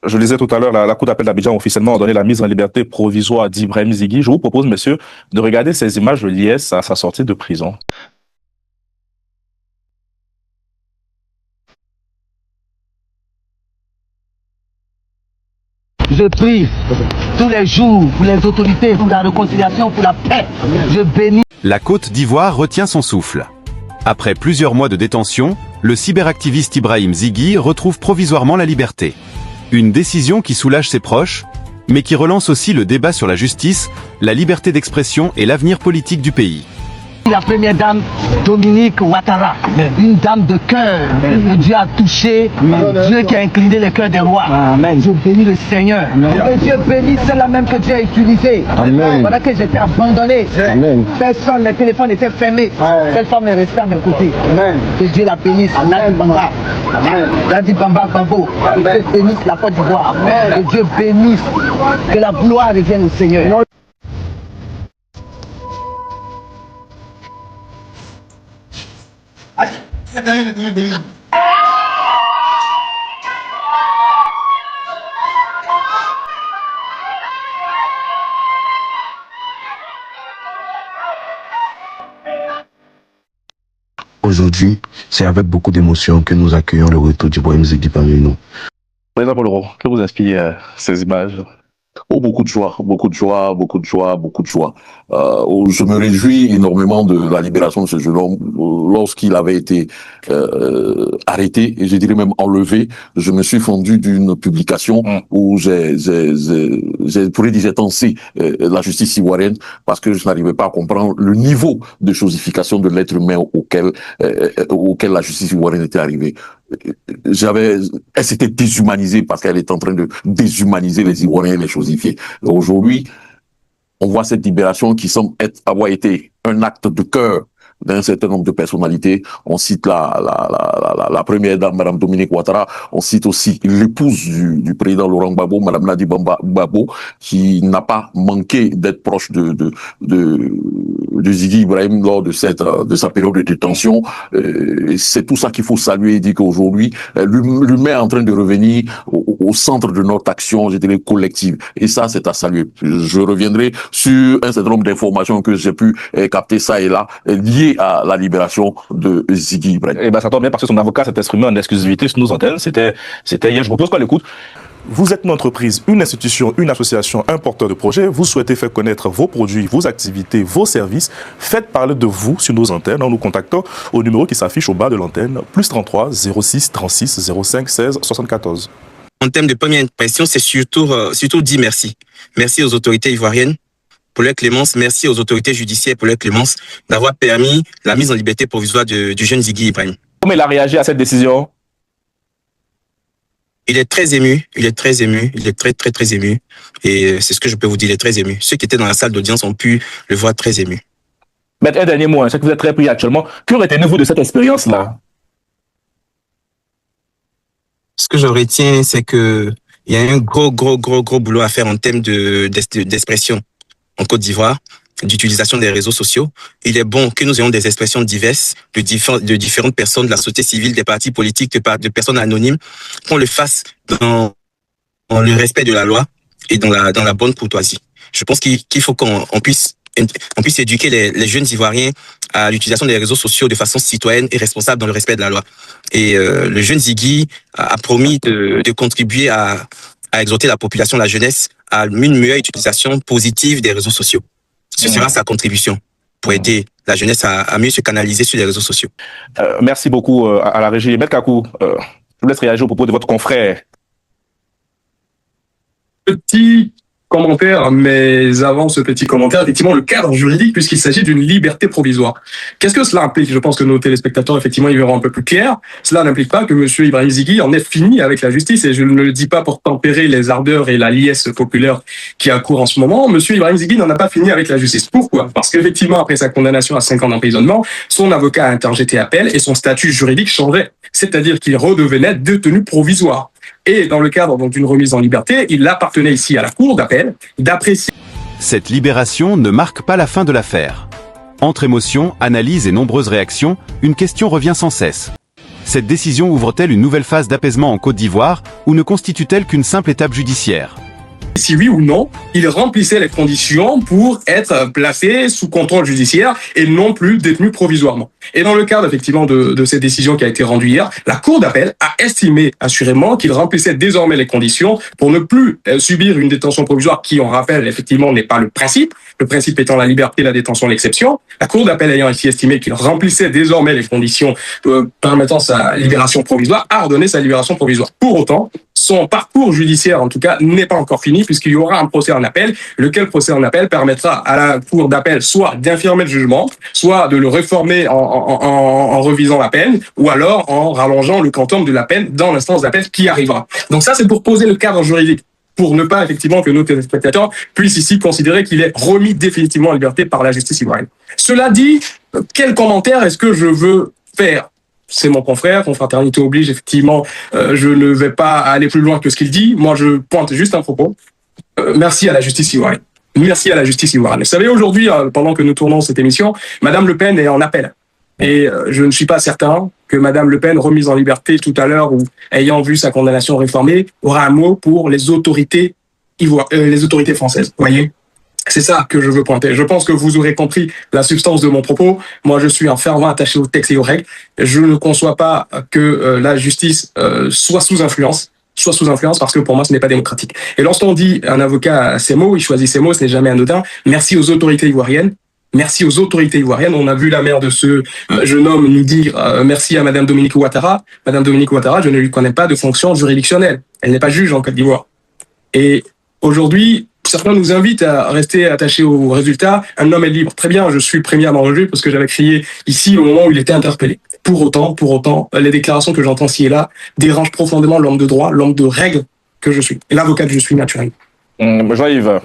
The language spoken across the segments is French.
Je lisais tout à l'heure, la Cour d'appel d'Abidjan a officiellement ordonné la mise en liberté provisoire d'Ibrahim Zighi. Je vous propose, messieurs, de regarder ces images liées à sa sortie de prison. Je prie tous les jours pour les autorités, pour la réconciliation, pour la paix. Je bénis. La Côte d'Ivoire retient son souffle. Après plusieurs mois de détention, le cyberactiviste Ibrahim Zighi retrouve provisoirement la liberté. Une décision qui soulage ses proches, mais qui relance aussi le débat sur la justice, la liberté d'expression et l'avenir politique du pays. La première dame, Dominique Ouattara, une dame de cœur, que Dieu a touché, Dieu qui a incliné le cœur des rois. Amen. Je bénis le Seigneur. Que Dieu bénisse celle-là même que Dieu a utilisée. Voilà que j'étais abandonné. Amen. Personne, les téléphones étaient fermés. Cette femme est restée à mes côtés. Amen. Que Dieu la bénisse. Nadi Bamba. Nadi Bamba Babo. Que Dieu bénisse la Côte d'Ivoire. Que Dieu bénisse. Que la gloire revienne au Seigneur. Aujourd'hui, c'est avec beaucoup d'émotion que nous accueillons le retour d'Ibrahim Zighi parmi nous. Président Poloro, que vous inspire ces images? Oh, beaucoup de joie, beaucoup de joie, beaucoup de joie, beaucoup de joie. Je me réjouis énormément de la libération de ce jeune homme. Lorsqu'il avait été arrêté, et je dirais même enlevé, je me suis fendu d'une publication où j'ai tensé la justice ivoirienne parce que je n'arrivais pas à comprendre le niveau de chosification de l'être humain auquel la justice ivoirienne était arrivée. Elle s'était déshumanisée parce qu'elle est en train de déshumaniser les Ivoiriens et les chosifier. Aujourd'hui, on voit cette libération qui semble avoir été un acte de cœur d'un certain nombre de personnalités. On cite la première dame, Madame Dominique Ouattara. On cite aussi l'épouse du président Laurent Gbagbo, Madame Nadi Bamba Gbagbo, qui n'a pas manqué d'être proche de Zighi Ibrahim lors de sa période de détention. C'est tout ça qu'il faut saluer et dire qu'aujourd'hui, l'humain est en train de revenir au centre de notre action, je dirais, collective. Et ça, c'est à saluer. Je reviendrai sur un certain nombre d'informations que j'ai pu capter ça et là, liées à la libération de Zighi Ibrahim. Eh ben, ça tombe bien parce que son avocat s'est exprimé en exclusivité sur nos antennes. C'était hier. Je propose qu'on l'écoute. Vous êtes une entreprise, une institution, une association, un porteur de projet. Vous souhaitez faire connaître vos produits, vos activités, vos services. Faites parler de vous sur nos antennes en nous contactant au numéro qui s'affiche au bas de l'antenne, +33 06 36 05 16 74. En termes de première impression, c'est surtout dire merci. Merci aux autorités ivoiriennes pour leur clémence. Merci aux autorités judiciaires pour leur clémence d'avoir permis la mise en liberté provisoire du jeune Zighi Ibrahim. Comment il a réagi à cette décision? Il est très ému, il est très ému, il est très ému. Et c'est ce que je peux vous dire, il est très ému. Ceux qui étaient dans la salle d'audience ont pu le voir très ému. Mais un dernier mot, je sais que vous êtes très pris actuellement. Que retenez-vous de cette expérience-là? Ce que je retiens, c'est que il y a un gros boulot à faire en termes d'expression en Côte d'Ivoire, d'utilisation des réseaux sociaux. Il est bon que nous ayons des expressions diverses de différentes personnes de la société civile, des partis politiques, de personnes anonymes, qu'on le fasse dans le respect de la loi et dans la bonne courtoisie. Je pense qu'il faut qu'on puisse éduquer les jeunes Ivoiriens à l'utilisation des réseaux sociaux de façon citoyenne et responsable dans le respect de la loi. Et le jeune Zighi a promis de contribuer à exhorter la population, la jeunesse, à une meilleure utilisation positive des réseaux sociaux. Ce sera sa contribution pour aider la jeunesse à mieux se canaliser sur les réseaux sociaux. Merci beaucoup à la régie. Maître Kakou, je vous laisse réagir au propos de votre confrère. Petit commentaire, mais avant ce petit commentaire, effectivement, le cadre juridique, puisqu'il s'agit d'une liberté provisoire. Qu'est-ce que cela implique? Je pense que nos téléspectateurs, effectivement, y verront un peu plus clair. Cela n'implique pas que M. Ibrahim Zighi en ait fini avec la justice, et je ne le dis pas pour tempérer les ardeurs et la liesse populaire qui accourt en ce moment. M. Ibrahim Zighi n'en a pas fini avec la justice. Pourquoi? Parce qu'effectivement, après sa condamnation à 5 ans d'emprisonnement, son avocat a interjeté appel et son statut juridique changeait. C'est-à-dire qu'il redevenait détenu provisoire. Et dans le cadre donc d'une remise en liberté, il appartenait ici à la cour d'appel d'apprécier. Cette libération ne marque pas la fin de l'affaire. Entre émotions, analyses et nombreuses réactions, une question revient sans cesse. Cette décision ouvre-t-elle une nouvelle phase d'apaisement en Côte d'Ivoire ou ne constitue-t-elle qu'une simple étape judiciaire ? Si oui ou non, il remplissait les conditions pour être placé sous contrôle judiciaire et non plus détenu provisoirement. Et dans le cadre effectivement de cette décision qui a été rendue hier, la Cour d'appel a estimé assurément qu'il remplissait désormais les conditions pour ne plus subir une détention provisoire qui, on rappelle, effectivement n'est pas le principe étant la liberté, la détention, l'exception. La Cour d'appel ayant ici estimé qu'il remplissait désormais les conditions permettant sa libération provisoire, a ordonné sa libération provisoire. Pour autant, son parcours judiciaire, en tout cas, n'est pas encore fini, puisqu'il y aura un procès en appel, lequel procès en appel permettra à la Cour d'appel soit d'infirmer le jugement, soit de le réformer en revisant la peine, ou alors en rallongeant le quantum de la peine dans l'instance d'appel qui arrivera. Donc ça, c'est pour poser le cadre juridique, pour ne pas effectivement que nos téléspectateurs puissent ici considérer qu'il est remis définitivement en liberté par la justice ivoirienne. Cela dit, quel commentaire est-ce que je veux faire ? C'est mon confrère, confraternité oblige, effectivement, je ne vais pas aller plus loin que ce qu'il dit. Moi, je pointe juste un propos. Merci à la justice ivoirienne. Merci à la justice ivoirienne. Vous savez, aujourd'hui, pendant que nous tournons cette émission, Madame Le Pen est en appel. Et je ne suis pas certain que Madame Le Pen, remise en liberté tout à l'heure ou ayant vu sa condamnation réformée, aura un mot pour les autorités françaises. Vous voyez ? C'est ça que je veux pointer. Je pense que vous aurez compris la substance de mon propos. Moi, je suis un fervent attaché aux textes et aux règles. Je ne conçois pas que la justice soit sous influence parce que pour moi, ce n'est pas démocratique. Et lorsqu'on dit un avocat a ses mots, il choisit ses mots, ce n'est jamais anodin. Merci aux autorités ivoiriennes. Merci aux autorités ivoiriennes. On a vu la mère de ce jeune homme nous dire merci à Madame Dominique Ouattara. Madame Dominique Ouattara, je ne lui connais pas de fonction juridictionnelle. Elle n'est pas juge en Côte d'Ivoire. Et aujourd'hui, certains nous invitent à rester attachés aux résultats. Un homme est libre. Très bien, je suis premier à m'enrager parce que j'avais crié ici au moment où il était interpellé. Pour autant, les déclarations que j'entends ci et là dérangent profondément l'homme de droit, l'homme de règle que je suis. Et l'avocat que je suis naturellement. Jean-Yves.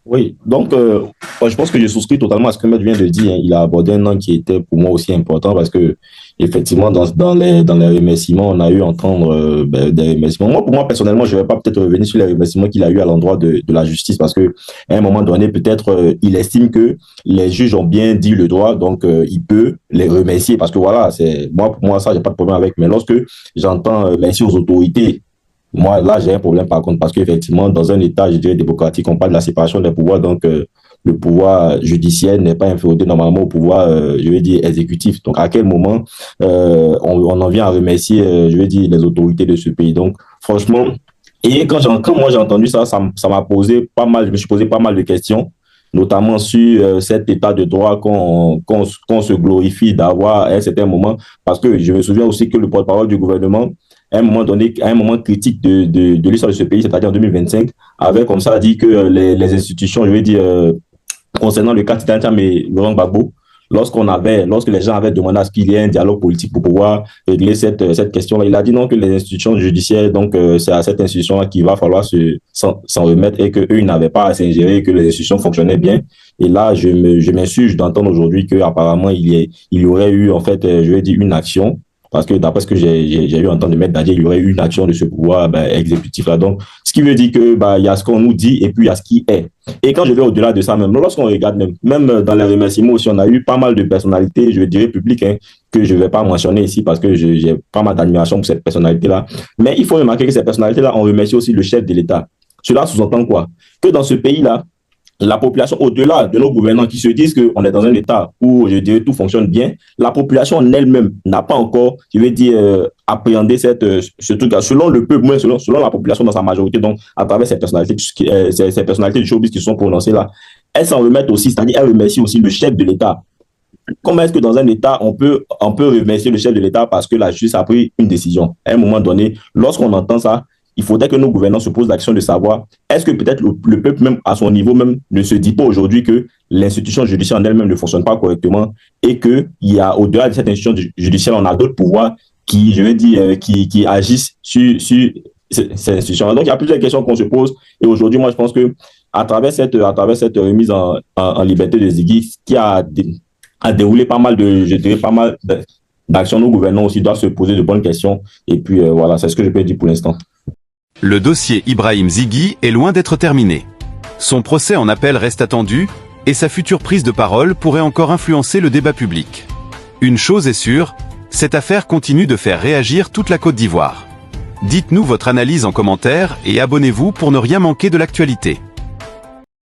Oui, donc je pense que je souscris totalement à ce que Maître vient de dire. Il a abordé un angle qui était pour moi aussi important parce que effectivement dans les remerciements, on a eu à entendre des remerciements. Pour moi personnellement, je ne vais pas peut-être revenir sur les remerciements qu'il a eu à l'endroit de la justice parce que à un moment donné, peut-être il estime que les juges ont bien dit le droit, donc il peut les remercier parce que voilà, pour moi ça, j'ai pas de problème avec. Mais lorsque j'entends merci aux autorités. Moi, là, j'ai un problème par contre, parce qu'effectivement, dans un État, je dirais, démocratique, on parle de la séparation des pouvoirs, donc le pouvoir judiciaire n'est pas inféodé normalement au pouvoir, je vais dire, exécutif. Donc, à quel moment on en vient à remercier, je vais dire, les autorités de ce pays. Donc, franchement, et quand moi j'ai entendu ça m'a posé pas mal, je me suis posé pas mal de questions, notamment sur cet état de droit qu'on se glorifie d'avoir à un certain moment, parce que je me souviens aussi que le porte-parole du gouvernement, à un moment donné, à un moment critique de l'histoire de ce pays, c'est-à-dire en 2025, avait comme ça dit que les institutions, je vais dire, concernant le cas Titan et Laurent Gbagbo, lorsque les gens avaient demandé à ce qu'il y ait un dialogue politique pour pouvoir régler cette question-là, il a dit non, que les institutions judiciaires, donc c'est à cette institution-là qu'il va falloir s'en remettre et qu'eux, ils n'avaient pas à s'ingérer, que les institutions fonctionnaient bien. Et là, je m'insurge d'entendre aujourd'hui qu'apparemment, il y aurait eu, en fait, je vais dire, une action. Parce que d'après ce que j'ai eu entendre de Maître Dadjié, il y aurait eu une action de ce pouvoir exécutif là. Donc, ce qui veut dire que il y a ce qu'on nous dit et puis il y a ce qui est. Et quand je vais au-delà de ça, même lorsqu'on regarde même dans les remerciements aussi, on a eu pas mal de personnalités, je dirais publiques, que je vais pas mentionner ici parce que j'ai pas mal d'admiration pour cette personnalité-là. Mais il faut remarquer que ces personnalités-là ont remercié aussi le chef de l'État. Cela sous-entend quoi? Que dans ce pays-là, la population, au-delà de nos gouvernants qui se disent qu'on est dans un État où, je dirais, tout fonctionne bien, la population en elle-même n'a pas encore, je vais dire, appréhendé ce truc-là, selon le peuple, moins selon la population dans sa majorité, donc à travers ces personnalités du showbiz qui sont prononcées là, elles s'en remettent aussi, c'est-à-dire elles remercient aussi le chef de l'État. Comment est-ce que dans un État, on peut remercier le chef de l'État parce que la justice a pris une décision? À un moment donné, lorsqu'on entend ça, il faudrait que nos gouvernants se posent l'action de savoir est-ce que peut-être le peuple même à son niveau même ne se dit pas aujourd'hui que l'institution judiciaire en elle-même ne fonctionne pas correctement et qu'il y a au-delà de cette institution judiciaire, on a d'autres pouvoirs qui, je vais dire, qui agissent sur ces institutions. Donc il y a plusieurs questions qu'on se pose et aujourd'hui, moi je pense que à travers cette remise en liberté de Ziggy, qui a déroulé pas mal d'actions, nos gouvernants aussi doivent se poser de bonnes questions et puis voilà, c'est ce que je peux dire pour l'instant. Le dossier Ibrahim Ziggy est loin d'être terminé. Son procès en appel reste attendu, et sa future prise de parole pourrait encore influencer le débat public. Une chose est sûre, cette affaire continue de faire réagir toute la Côte d'Ivoire. Dites-nous votre analyse en commentaire et abonnez-vous pour ne rien manquer de l'actualité.